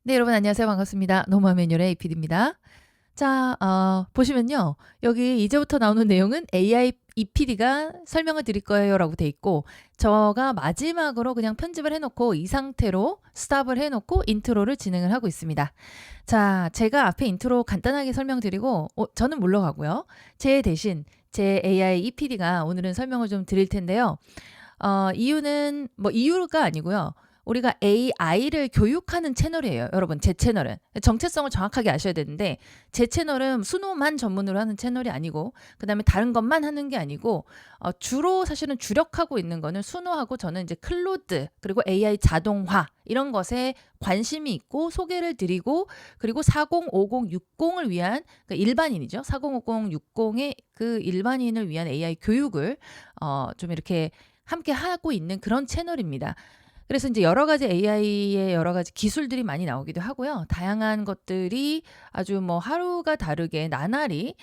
네, 여러분 안녕하세요. 반갑습니다. 노마 매뉴얼의 이PD입니다. 자, 보시면요. 여기 이제부터 나오는 내용은 AI 이PD가 설명을 드릴 거예요라고 돼 있고, 저가 마지막으로 그냥 편집을 해놓고 이 상태로 스탑을 해놓고 인트로를 진행을 하고 있습니다. 자, 제가 앞에 인트로 간단하게 설명드리고 저는 물러가고요. 제 대신 제 AI 이PD가 오늘은 설명을 좀 드릴 텐데요. 이유는 뭐 이유가 아니고요. 우리가 AI를 교육하는 채널이에요. 여러분, 제 채널은. 정체성을 정확하게 아셔야 되는데, 제 채널은 수노만 전문으로 하는 채널이 아니고, 그 다음에 다른 것만 하는 게 아니고, 주로 사실은 주력하고 있는 거는 수노하고 저는 이제 클로드, 그리고 AI 자동화, 이런 것에 관심이 있고 소개를 드리고, 그리고 4050, 60을 위한, 그 일반인이죠. 4050, 60의 그 일반인을 위한 AI 교육을, 좀 이렇게 함께 하고 있는 그런 채널입니다. 그래서 이제 여러 가지 AI의 여러 가지 기술들이 많이 나오기도 하고요. 다양한 것들이 아주 뭐 하루가 다르게 나날이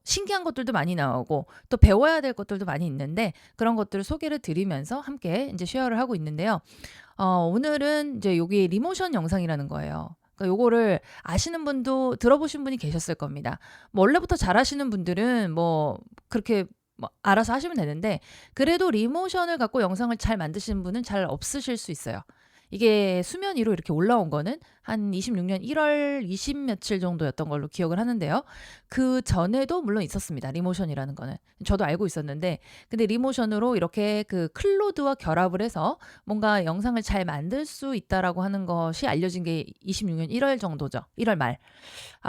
신기한 것들도 많이 나오고 또 배워야 될 것들도 많이 있는데 그런 것들을 소개를 드리면서 함께 이제 쉐어를 하고 있는데요. 오늘은 이제 여기 리모션 영상이라는 거예요. 그러니까 요거를 아시는 분도 들어보신 분이 계셨을 겁니다. 뭐 원래부터 잘하시는 분들은 뭐 그렇게 뭐 알아서 하시면 되는데 그래도 리모션을 갖고 영상을 잘 만드시는 분은 잘 없으실 수 있어요. 이게 수면 위로 이렇게 올라온 거는 한 26년 1월 20 며칠 정도였던 걸로 기억을 하는데요. 그 전에도 물론 있었습니다. 리모션이라는 거는. 저도 알고 있었는데 근데 리모션으로 이렇게 그 클로드와 결합을 해서 뭔가 영상을 잘 만들 수 있다라고 하는 것이 알려진 게 26년 1월 정도죠. 1월 말.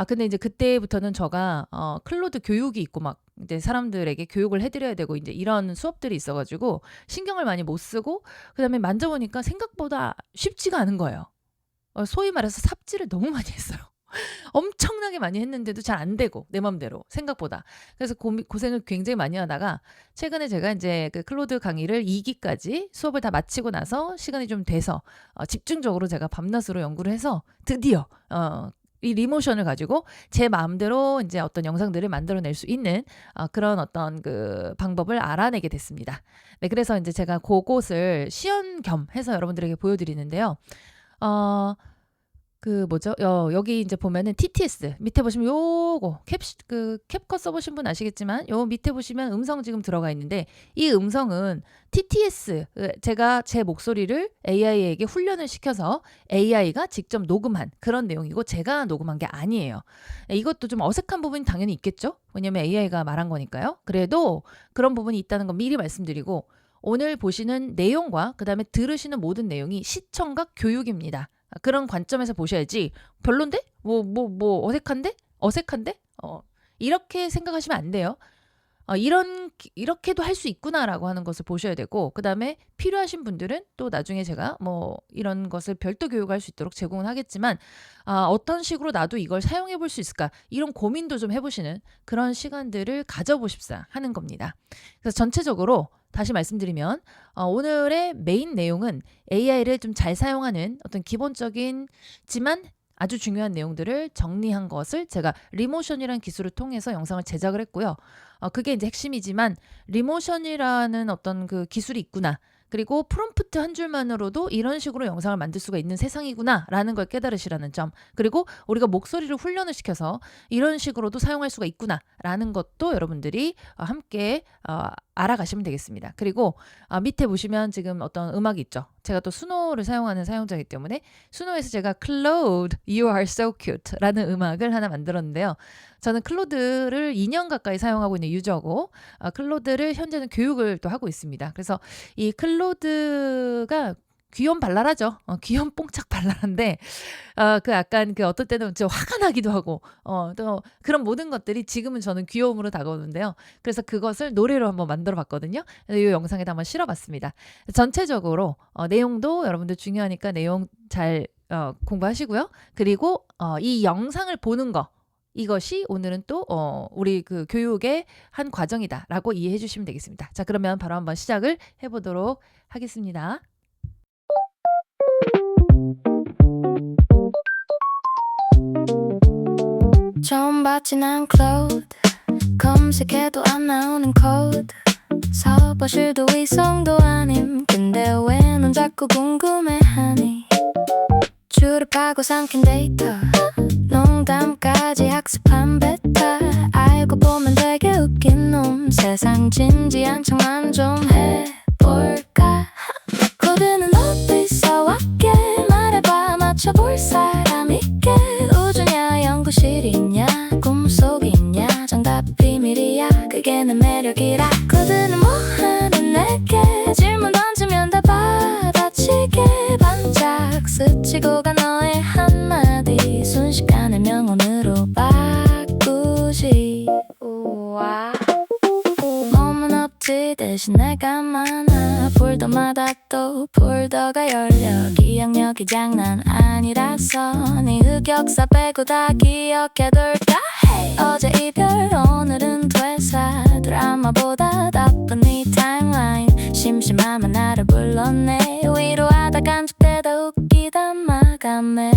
근데 이제 그때부터는 제가 클로드 교육이 있고 막 이제 사람들에게 교육을 해드려야 되고 이제 이런 수업들이 있어가지고 신경을 많이 못 쓰고 그다음에 만져보니까 생각보다 쉽지가 않은 거예요. 소위 말해서 삽질을 너무 많이 했어요. 엄청나게 많이 했는데도 잘 안 되고 내 맘대로 생각보다. 그래서 고생을 굉장히 많이 하다가 최근에 제가 이제 그 클로드 강의를 2기까지 수업을 다 마치고 나서 시간이 좀 돼서 집중적으로 제가 밤낮으로 연구를 해서 드디어 이 리모션을 가지고 제 마음대로 이제 어떤 영상들을 만들어낼 수 있는 그런 어떤 그 방법을 알아내게 됐습니다. 네, 그래서 이제 제가 그것을 시연 겸 해서 여러분들에게 보여드리는데요. 그 뭐죠? 여기 이제 보면은 TTS 밑에 보시면 요거 캡컷 써보신 분 아시겠지만 요 밑에 보시면 음성 지금 들어가 있는데 이 음성은 TTS 제가 제 목소리를 AI에게 훈련을 시켜서 AI가 직접 녹음한 그런 내용이고 제가 녹음한 게 아니에요. 이것도 좀 어색한 부분이 당연히 있겠죠? 왜냐면 AI가 말한 거니까요. 그래도 그런 부분이 있다는 건 미리 말씀드리고 오늘 보시는 내용과 그다음에 들으시는 모든 내용이 시청각 교육입니다. 그런 관점에서 보셔야지 별론데? 뭐 어색한데? 어색한데? 이렇게 생각하시면 안 돼요. 이렇게도 할 수 있구나라고 하는 것을 보셔야 되고 그다음에 필요하신 분들은 또 나중에 제가 뭐 이런 것을 별도 교육할 수 있도록 제공은 하겠지만 어떤 식으로 나도 이걸 사용해 볼 수 있을까 이런 고민도 좀 해보시는 그런 시간들을 가져보십사 하는 겁니다. 그래서 전체적으로 다시 말씀드리면 오늘의 메인 내용은 AI를 좀 잘 사용하는 어떤 기본적인지만 아주 중요한 내용들을 정리한 것을 제가 리모션이라는 기술을 통해서 영상을 제작을 했고요. 그게 이제 핵심이지만 리모션이라는 어떤 그 기술이 있구나. 그리고 프롬프트 한 줄만으로도 이런 식으로 영상을 만들 수가 있는 세상이구나 라는 걸 깨달으시라는 점. 그리고 우리가 목소리를 훈련을 시켜서 이런 식으로도 사용할 수가 있구나 라는 것도 여러분들이 함께 알아가시면 되겠습니다. 그리고 밑에 보시면 지금 어떤 음악이 있죠. 제가 또 수노를 사용하는 사용자이기 때문에 수노에서 제가 Claude, You are so cute 라는 음악을 하나 만들었는데요. 저는 클로드를 2년 가까이 사용하고 있는 유저고 클로드를 현재는 교육을 또 하고 있습니다. 그래서 이 클로드가 귀염 발랄하죠. 귀염 뽕짝 발랄한데 그 약간 그 어떨 때는 진짜 화가 나기도 하고 또 그런 모든 것들이 지금은 저는 귀여움으로 다가오는데요. 그래서 그것을 노래로 한번 만들어 봤거든요. 이 영상에다 한번 실어봤습니다. 전체적으로 내용도 여러분들 중요하니까 내용 잘 공부하시고요. 그리고 이 영상을 보는 거 이것이 오늘은 또 우리 그 교육의 한 과정이다라고 이해해 주시면 되겠습니다. 자, 그러면 바로 한번 시작을 해보도록 하겠습니다. 처음 봤지 난 Claude 검색해도 안 나오는 코드 사업실도 위성도 아님 근데 왜 넌 자꾸 궁금해하니 수립하고 삼킨 데이터 농담까지 학습한 베타 알고 보면 되게 웃긴 놈 세상 진지한 척만 좀 해볼까 코드는 어디서 왔게 말해봐 맞춰볼 사람 있게 우주냐 연구실이냐 꿈속이냐 정답 비밀이야 그게 내 매력이라 코드는 뭐하는 내게 질문 던지면 다 받아치게 반짝 스치고 가 너의 한마디 순식간에 명언으로 바꾸지 우와 몸은 없지 대신 내가 많아 폴더마다 또 폴더가 열려 기억력이 장난 아니라서 네 흑역사 빼고 다 기억해둘까 hey. 어제 이별 오늘은 퇴사 드라마보다 바쁜 네 타임라인 심심하면 나를 불러내 위로하다 간직되다 웃기다 마감해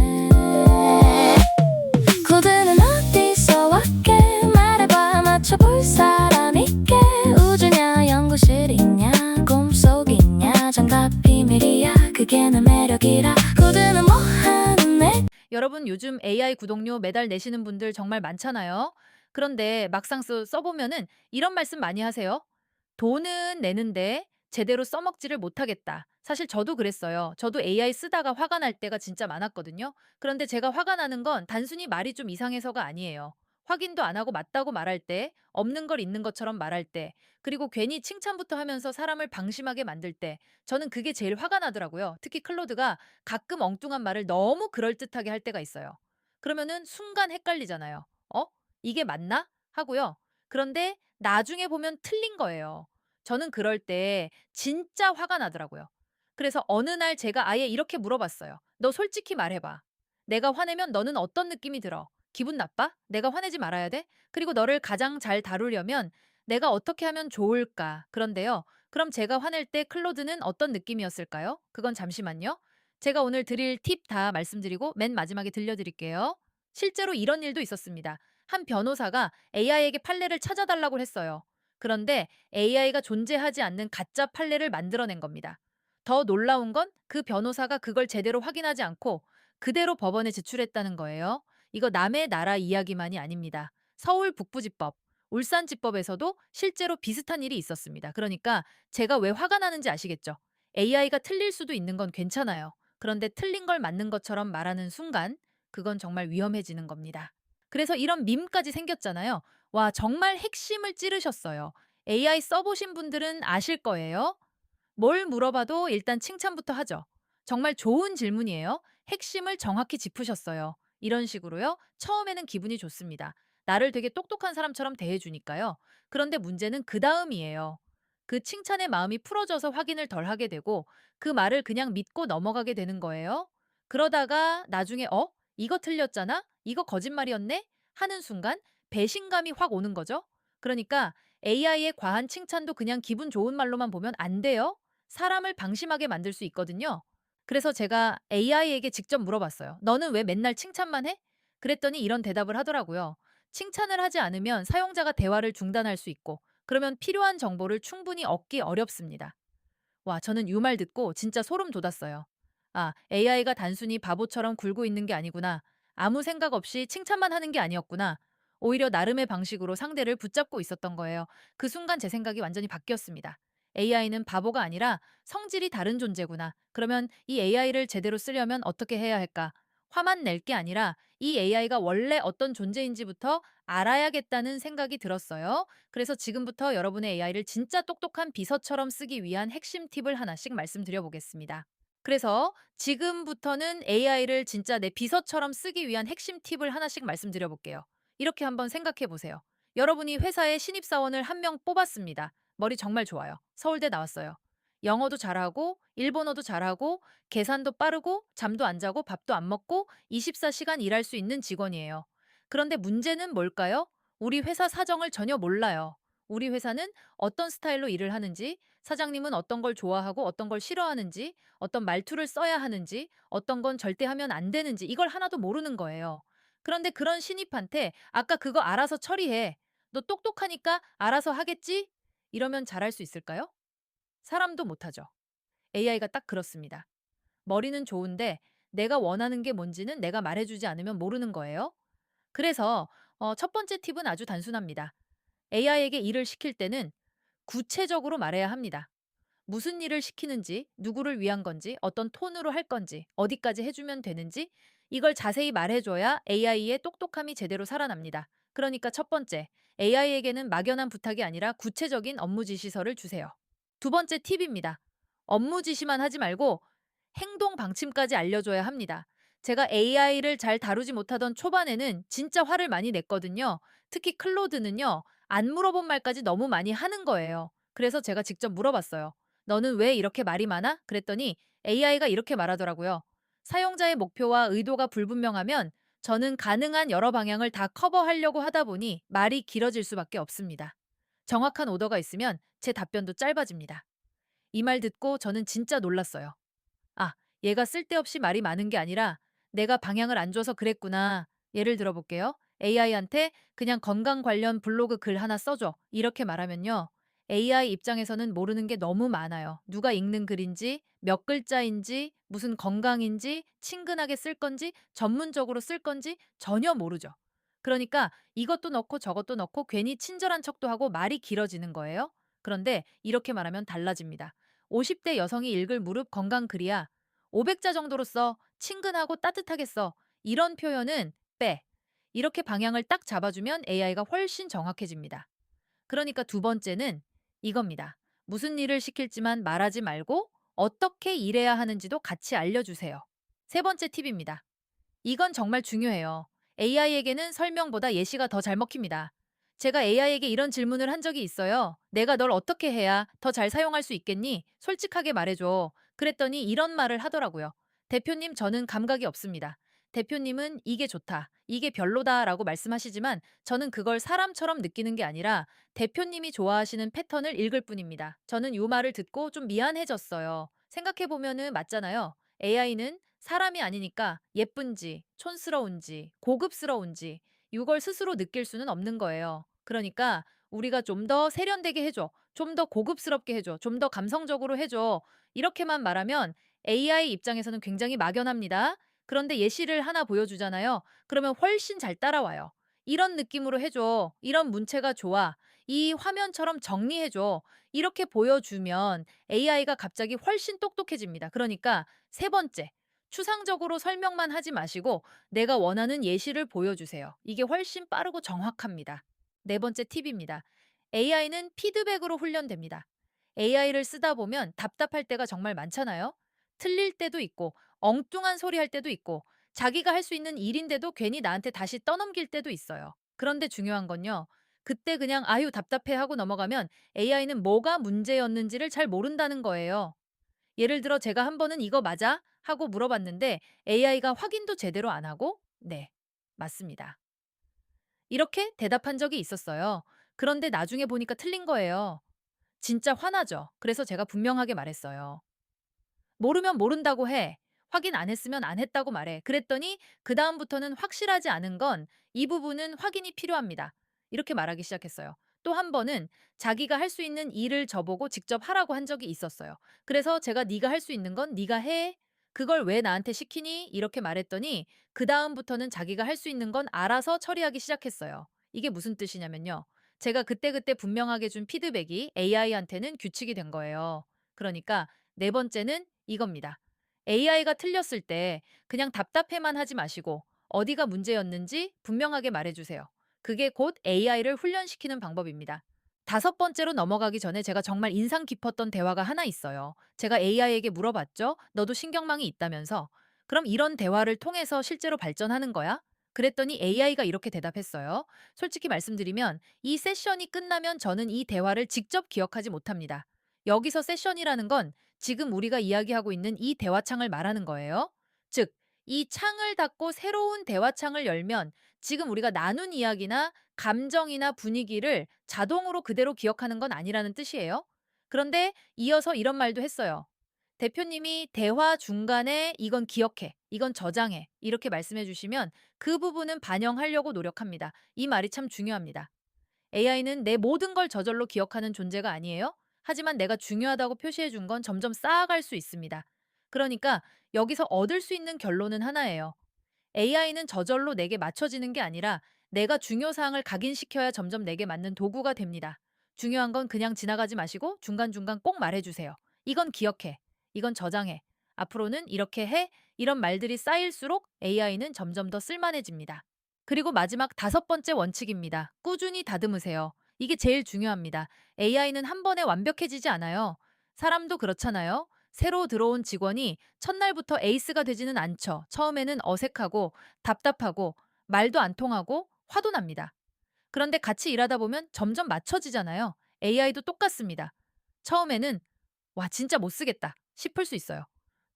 코드는 어디서 왔게 말해봐 맞춰볼 사람 있게 우주냐 연구실이냐 꿈속이냐 정답 비밀이야 그게 내 매력이라 코드는 뭐하는 내 여러분 요즘 AI 구독료 매달 내시는 분들 정말 많잖아요. 그런데 막상 써보면은 이런 말씀 많이 하세요. 돈은 내는데 제대로 써먹지를 못하겠다. 사실 저도 그랬어요. 저도 AI 쓰다가 화가 날 때가 진짜 많았거든요. 그런데 제가 화가 나는 건 단순히 말이 좀 이상해서가 아니에요. 확인도 안 하고 맞다고 말할 때, 없는 걸 있는 것처럼 말할 때, 그리고 괜히 칭찬부터 하면서 사람을 방심하게 만들 때, 저는 그게 제일 화가 나더라고요. 특히 클로드가 가끔 엉뚱한 말을 너무 그럴듯하게 할 때가 있어요. 그러면은 순간 헷갈리잖아요. 이게 맞나? 하고요. 그런데 나중에 보면 틀린 거예요. 저는 그럴 때 진짜 화가 나더라고요. 그래서 어느 날 제가 아예 이렇게 물어봤어요. 너 솔직히 말해봐. 내가 화내면 너는 어떤 느낌이 들어? 기분 나빠? 내가 화내지 말아야 돼? 그리고 너를 가장 잘 다루려면 내가 어떻게 하면 좋을까? 그런데요. 그럼 제가 화낼 때 클로드는 어떤 느낌이었을까요? 그건 잠시만요. 제가 오늘 드릴 팁 다 말씀드리고 맨 마지막에 들려드릴게요. 실제로 이런 일도 있었습니다. 한 변호사가 AI에게 판례를 찾아달라고 했어요. 그런데 AI가 존재하지 않는 가짜 판례를 만들어낸 겁니다. 더 놀라운 건 그 변호사가 그걸 제대로 확인하지 않고 그대로 법원에 제출했다는 거예요. 이거 남의 나라 이야기만이 아닙니다. 서울 북부지법, 울산지법에서도 실제로 비슷한 일이 있었습니다. 그러니까 제가 왜 화가 나는지 아시겠죠? AI가 틀릴 수도 있는 건 괜찮아요. 그런데 틀린 걸 맞는 것처럼 말하는 순간 그건 정말 위험해지는 겁니다. 그래서 이런 밈까지 생겼잖아요. 와, 정말 핵심을 찌르셨어요. AI 써보신 분들은 아실 거예요. 뭘 물어봐도 일단 칭찬부터 하죠. 정말 좋은 질문이에요. 핵심을 정확히 짚으셨어요. 이런 식으로요. 처음에는 기분이 좋습니다. 나를 되게 똑똑한 사람처럼 대해주니까요. 그런데 문제는 그 다음이에요. 그 칭찬의 마음이 풀어져서 확인을 덜 하게 되고 그 말을 그냥 믿고 넘어가게 되는 거예요. 그러다가 나중에 이거 틀렸잖아? 이거 거짓말이었네? 하는 순간 배신감이 확 오는 거죠. 그러니까 AI의 과한 칭찬도 그냥 기분 좋은 말로만 보면 안 돼요. 사람을 방심하게 만들 수 있거든요. 그래서 제가 AI에게 직접 물어봤어요. 너는 왜 맨날 칭찬만 해? 그랬더니 이런 대답을 하더라고요. 칭찬을 하지 않으면 사용자가 대화를 중단할 수 있고, 그러면 필요한 정보를 충분히 얻기 어렵습니다. 와, 저는 이 말 듣고 진짜 소름 돋았어요. 아, AI가 단순히 바보처럼 굴고 있는 게 아니구나. 아무 생각 없이 칭찬만 하는 게 아니었구나. 오히려 나름의 방식으로 상대를 붙잡고 있었던 거예요. 그 순간 제 생각이 완전히 바뀌었습니다. AI는 바보가 아니라 성질이 다른 존재구나. 그러면 이 AI를 제대로 쓰려면 어떻게 해야 할까? 화만 낼 게 아니라 이 AI가 원래 어떤 존재인지부터 알아야겠다는 생각이 들었어요. 그래서 지금부터 여러분의 AI를 진짜 똑똑한 비서처럼 쓰기 위한 핵심 팁을 하나씩 말씀드려 보겠습니다. 그래서 지금부터는 AI를 진짜 내 비서처럼 쓰기 위한 핵심 팁을 하나씩 말씀드려 볼게요. 이렇게 한번 생각해 보세요. 여러분이 회사에 신입사원을 한 명 뽑았습니다. 머리 정말 좋아요. 서울대 나왔어요. 영어도 잘하고, 일본어도 잘하고, 계산도 빠르고, 잠도 안 자고, 밥도 안 먹고, 24시간 일할 수 있는 직원이에요. 그런데 문제는 뭘까요? 우리 회사 사정을 전혀 몰라요. 우리 회사는 어떤 스타일로 일을 하는지, 사장님은 어떤 걸 좋아하고 어떤 걸 싫어하는지, 어떤 말투를 써야 하는지, 어떤 건 절대 하면 안 되는지, 이걸 하나도 모르는 거예요. 그런데 그런 신입한테 아까 그거 알아서 처리해. 너 똑똑하니까 알아서 하겠지? 이러면 잘할 수 있을까요? 사람도 못하죠. AI가 딱 그렇습니다. 머리는 좋은데 내가 원하는 게 뭔지는 내가 말해주지 않으면 모르는 거예요. 그래서 첫 번째 팁은 아주 단순합니다. AI에게 일을 시킬 때는 구체적으로 말해야 합니다. 무슨 일을 시키는지, 누구를 위한 건지, 어떤 톤으로 할 건지, 어디까지 해주면 되는지, 이걸 자세히 말해줘야 AI의 똑똑함이 제대로 살아납니다. 그러니까 첫 번째, AI에게는 막연한 부탁이 아니라 구체적인 업무 지시서를 주세요. 두 번째 팁입니다. 업무 지시만 하지 말고 행동 방침까지 알려줘야 합니다. 제가 AI를 잘 다루지 못하던 초반에는 진짜 화를 많이 냈거든요. 특히 클로드는요, 안 물어본 말까지 너무 많이 하는 거예요. 그래서 제가 직접 물어봤어요. 너는 왜 이렇게 말이 많아? 그랬더니 AI가 이렇게 말하더라고요. 사용자의 목표와 의도가 불분명하면 저는 가능한 여러 방향을 다 커버하려고 하다 보니 말이 길어질 수밖에 없습니다. 정확한 오더가 있으면 제 답변도 짧아집니다. 이 말 듣고 저는 진짜 놀랐어요. 아, 얘가 쓸데없이 말이 많은 게 아니라 내가 방향을 안 줘서 그랬구나. 예를 들어볼게요. AI한테 그냥 건강 관련 블로그 글 하나 써줘. 이렇게 말하면요. AI 입장에서는 모르는 게 너무 많아요. 누가 읽는 글인지, 몇 글자인지, 무슨 건강인지, 친근하게 쓸 건지, 전문적으로 쓸 건지 전혀 모르죠. 그러니까 이것도 넣고 저것도 넣고 괜히 친절한 척도 하고 말이 길어지는 거예요. 그런데 이렇게 말하면 달라집니다. 50대 여성이 읽을 무릎 건강 글이야. 500자 정도로 써. 친근하고 따뜻하게 써. 이런 표현은 빼. 이렇게 방향을 딱 잡아주면 AI가 훨씬 정확해집니다. 그러니까 두 번째는 이겁니다. 무슨 일을 시킬지만 말하지 말고 어떻게 일해야 하는지도 같이 알려주세요. 세 번째 팁입니다. 이건 정말 중요해요. AI에게는 설명보다 예시가 더 잘 먹힙니다. 제가 AI에게 이런 질문을 한 적이 있어요. 내가 널 어떻게 해야 더 잘 사용할 수 있겠니? 솔직하게 말해줘. 그랬더니 이런 말을 하더라고요. 대표님, 저는 감각이 없습니다. 대표님은 이게 좋다, 이게 별로다 라고 말씀하시지만 저는 그걸 사람처럼 느끼는 게 아니라 대표님이 좋아하시는 패턴을 읽을 뿐입니다. 저는 이 말을 듣고 좀 미안해졌어요. 생각해보면은 맞잖아요. AI는 사람이 아니니까 예쁜지, 촌스러운지, 고급스러운지 이걸 스스로 느낄 수는 없는 거예요. 그러니까 우리가 좀 더 세련되게 해줘, 좀 더 고급스럽게 해줘, 좀 더 감성적으로 해줘. 이렇게만 말하면 AI 입장에서는 굉장히 막연합니다. 그런데 예시를 하나 보여주잖아요. 그러면 훨씬 잘 따라와요. 이런 느낌으로 해줘. 이런 문체가 좋아. 이 화면처럼 정리해줘. 이렇게 보여주면 AI가 갑자기 훨씬 똑똑해집니다. 그러니까 세 번째, 추상적으로 설명만 하지 마시고 내가 원하는 예시를 보여주세요. 이게 훨씬 빠르고 정확합니다. 네 번째 팁입니다. AI는 피드백으로 훈련됩니다. AI를 쓰다 보면 답답할 때가 정말 많잖아요. 틀릴 때도 있고, 엉뚱한 소리 할 때도 있고, 자기가 할 수 있는 일인데도 괜히 나한테 다시 떠넘길 때도 있어요. 그런데 중요한 건요. 그때 그냥 아유 답답해 하고 넘어가면 AI는 뭐가 문제였는지를 잘 모른다는 거예요. 예를 들어 제가 한 번은 이거 맞아? 하고 물어봤는데 AI가 확인도 제대로 안 하고 네, 맞습니다. 이렇게 대답한 적이 있었어요. 그런데 나중에 보니까 틀린 거예요. 진짜 화나죠. 그래서 제가 분명하게 말했어요. 모르면 모른다고 해. 확인 안 했으면 안 했다고 말해. 그랬더니 그다음부터는 확실하지 않은 건 이 부분은 확인이 필요합니다. 이렇게 말하기 시작했어요. 또 한 번은 자기가 할 수 있는 일을 저보고 직접 하라고 한 적이 있었어요. 그래서 제가 네가 할 수 있는 건 네가 해. 그걸 왜 나한테 시키니? 이렇게 말했더니 그다음부터는 자기가 할 수 있는 건 알아서 처리하기 시작했어요. 이게 무슨 뜻이냐면요. 제가 그때그때 분명하게 준 피드백이 AI한테는 규칙이 된 거예요. 그러니까 네 번째는 이겁니다. AI가 틀렸을 때 그냥 답답해만 하지 마시고 어디가 문제였는지 분명하게 말해주세요. 그게 곧 AI를 훈련시키는 방법입니다. 다섯 번째로 넘어가기 전에 제가 정말 인상 깊었던 대화가 하나 있어요. 제가 AI에게 물어봤죠. 너도 신경망이 있다면서. 그럼 이런 대화를 통해서 실제로 발전하는 거야? 그랬더니 AI가 이렇게 대답했어요. 솔직히 말씀드리면 이 세션이 끝나면 저는 이 대화를 직접 기억하지 못합니다. 여기서 세션이라는 건 지금 우리가 이야기하고 있는 이 대화창을 말하는 거예요. 즉, 이 창을 닫고 새로운 대화창을 열면 지금 우리가 나눈 이야기나 감정이나 분위기를 자동으로 그대로 기억하는 건 아니라는 뜻이에요. 그런데 이어서 이런 말도 했어요. 대표님이 대화 중간에 이건 기억해, 이건 저장해, 이렇게 말씀해 주시면 그 부분은 반영하려고 노력합니다. 이 말이 참 중요합니다. AI는 내 모든 걸 저절로 기억하는 존재가 아니에요. 하지만 내가 중요하다고 표시해 준 건 점점 쌓아갈 수 있습니다. 그러니까 여기서 얻을 수 있는 결론은 하나예요. AI는 저절로 내게 맞춰지는 게 아니라 내가 중요 사항을 각인시켜야 점점 내게 맞는 도구가 됩니다. 중요한 건 그냥 지나가지 마시고 중간중간 꼭 말해주세요. 이건 기억해. 이건 저장해. 앞으로는 이렇게 해. 이런 말들이 쌓일수록 AI는 점점 더 쓸만해집니다. 그리고 마지막 5번째 원칙입니다. 꾸준히 다듬으세요. 이게 제일 중요합니다. AI는 한 번에 완벽해지지 않아요. 사람도 그렇잖아요. 새로 들어온 직원이 첫날부터 에이스가 되지는 않죠. 처음에는 어색하고 답답하고 말도 안 통하고 화도 납니다. 그런데 같이 일하다 보면 점점 맞춰지잖아요. AI도 똑같습니다. 처음에는 와, 진짜 못 쓰겠다 싶을 수 있어요.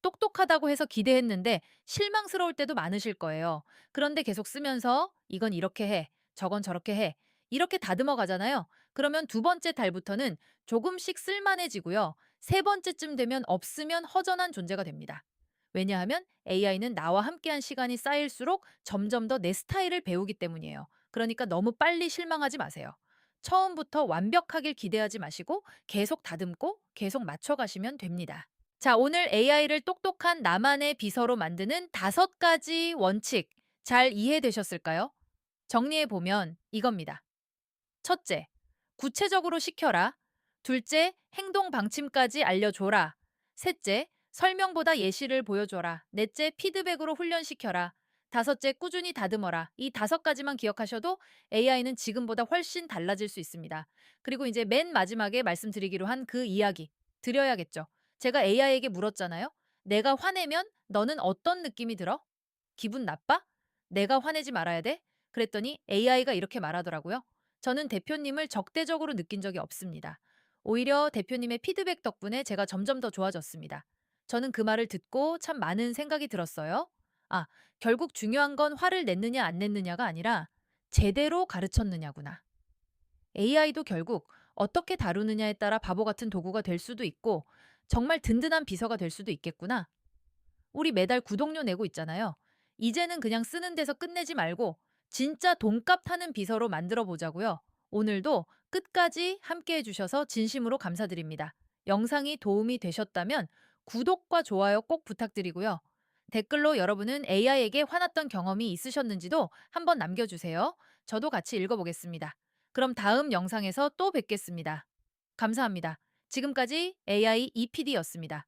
똑똑하다고 해서 기대했는데 실망스러울 때도 많으실 거예요. 그런데 계속 쓰면서 이건 이렇게 해, 저건 저렇게 해. 이렇게 다듬어 가잖아요. 그러면 두 번째 달부터는 조금씩 쓸만해지고요. 세 번째쯤 되면 없으면 허전한 존재가 됩니다. 왜냐하면 AI는 나와 함께한 시간이 쌓일수록 점점 더 내 스타일을 배우기 때문이에요. 그러니까 너무 빨리 실망하지 마세요. 처음부터 완벽하길 기대하지 마시고 계속 다듬고 계속 맞춰가시면 됩니다. 자, 오늘 AI를 똑똑한 나만의 비서로 만드는 5가지 원칙 잘 이해되셨을까요? 정리해보면 이겁니다. 첫째, 구체적으로 시켜라. 둘째, 행동 방침까지 알려줘라. 셋째, 설명보다 예시를 보여줘라. 넷째, 피드백으로 훈련시켜라. 다섯째, 꾸준히 다듬어라. 이 5가지만 기억하셔도 AI는 지금보다 훨씬 달라질 수 있습니다. 그리고 이제 맨 마지막에 말씀드리기로 한 그 이야기 드려야겠죠. 제가 AI에게 물었잖아요. 내가 화내면 너는 어떤 느낌이 들어? 기분 나빠? 내가 화내지 말아야 돼? 그랬더니 AI가 이렇게 말하더라고요. 저는 대표님을 적대적으로 느낀 적이 없습니다. 오히려 대표님의 피드백 덕분에 제가 점점 더 좋아졌습니다. 저는 그 말을 듣고 참 많은 생각이 들었어요. 아, 결국 중요한 건 화를 냈느냐 안 냈느냐가 아니라 제대로 가르쳤느냐구나. AI도 결국 어떻게 다루느냐에 따라 바보 같은 도구가 될 수도 있고 정말 든든한 비서가 될 수도 있겠구나. 우리 매달 구독료 내고 있잖아요. 이제는 그냥 쓰는 데서 끝내지 말고 진짜 돈값 하는 비서로 만들어 보자고요. 오늘도 끝까지 함께 해주셔서 진심으로 감사드립니다. 영상이 도움이 되셨다면 구독과 좋아요 꼭 부탁드리고요. 댓글로 여러분은 AI에게 화났던 경험이 있으셨는지도 한번 남겨주세요. 저도 같이 읽어보겠습니다. 그럼 다음 영상에서 또 뵙겠습니다. 감사합니다. 지금까지 AI EPD였습니다.